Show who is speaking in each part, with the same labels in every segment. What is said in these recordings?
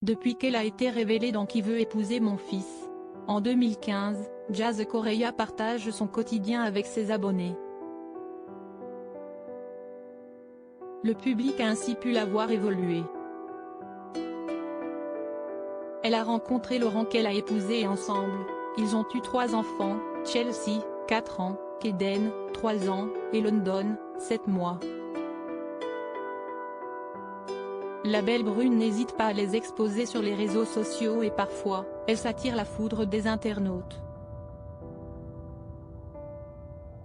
Speaker 1: Depuis qu'elle a été révélée dans Qui veut épouser mon fils. En 2015, Jazz Correia partage son quotidien avec ses abonnés. Le public a ainsi pu la voir évoluer. Elle a rencontré Laurent qu'elle a épousé et ensemble, ils ont eu 3 enfants, Chelsea, 4 ans, Kaden, 3 ans, et London, 7 mois. La belle brune n'hésite pas à les exposer sur les réseaux sociaux et parfois, elle s'attire la foudre des internautes.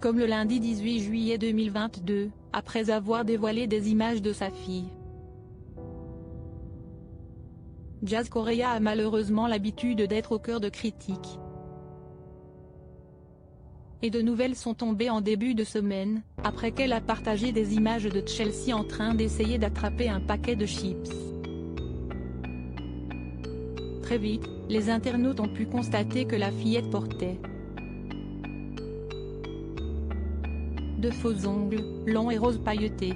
Speaker 1: Comme le lundi 18 juillet 2022, après avoir dévoilé des images de sa fille. Jazz Correia a malheureusement l'habitude d'être au cœur de critiques. Et de nouvelles sont tombées en début de semaine, après qu'elle a partagé des images de Chelsea en train d'essayer d'attraper un paquet de chips. Très vite, les internautes ont pu constater que la fillette portait de faux ongles, longs et roses pailletés.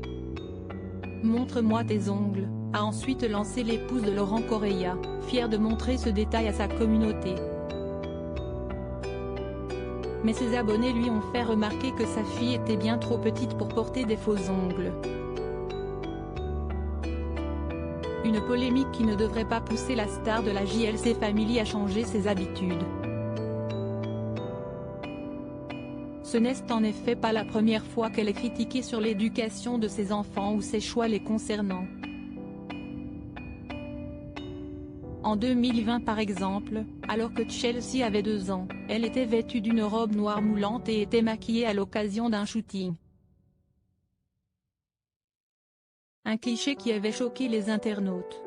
Speaker 1: « Montre-moi tes ongles », a ensuite lancé l'épouse de Laurent Correia, fière de montrer ce détail à sa communauté. Mais ses abonnés lui ont fait remarquer que sa fille était bien trop petite pour porter des faux ongles. Une polémique qui ne devrait pas pousser la star de la JLC Family à changer ses habitudes. Ce n'est en effet pas la première fois qu'elle est critiquée sur l'éducation de ses enfants ou ses choix les concernant. En 2020 par exemple, alors que Chelsea avait 2 ans, elle était vêtue d'une robe noire moulante et était maquillée à l'occasion d'un shooting. Un cliché qui avait choqué les internautes.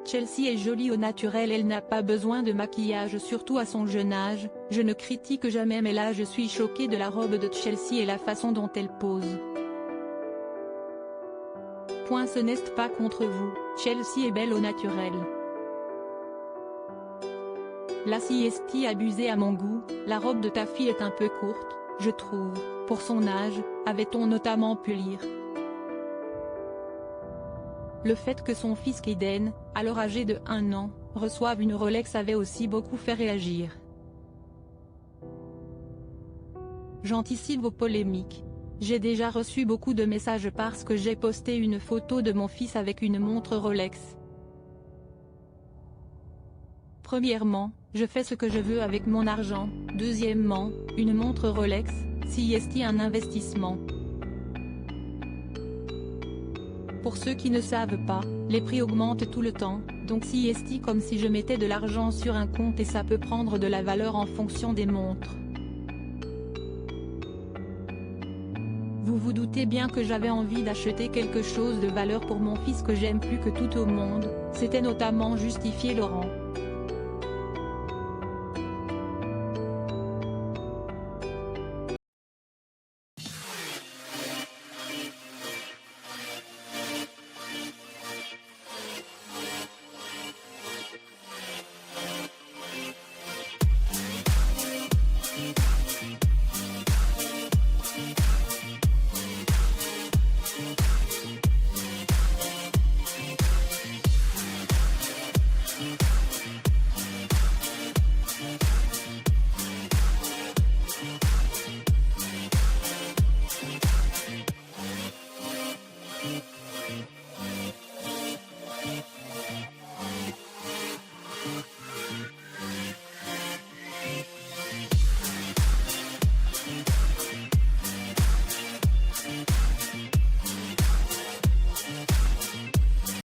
Speaker 1: Chelsea est jolie au naturel, elle n'a pas besoin de maquillage surtout à son jeune âge, je ne critique jamais mais là je suis choquée de la robe de Chelsea et la façon dont elle pose. Ce n'est pas contre vous, Chelsea est belle au naturel. Là si est abusé à mon goût, la robe de ta fille est un peu courte, je trouve, pour son âge, avait-on notamment pu lire. Le fait que son fils Kaden, alors âgé de 1 an, reçoive une Rolex avait aussi beaucoup fait réagir. J'anticipe vos polémiques. J'ai déjà reçu beaucoup de messages parce que j'ai posté une photo de mon fils avec une montre Rolex. Premièrement, je fais ce que je veux avec mon argent. Deuxièmement, une montre Rolex, si est un investissement. Pour ceux qui ne savent pas, les prix augmentent tout le temps, donc si est comme si je mettais de l'argent sur un compte et ça peut prendre de la valeur en fonction des montres. Vous vous doutez bien que j'avais envie d'acheter quelque chose de valeur pour mon fils que j'aime plus que tout au monde, c'était notamment justifié Laurent.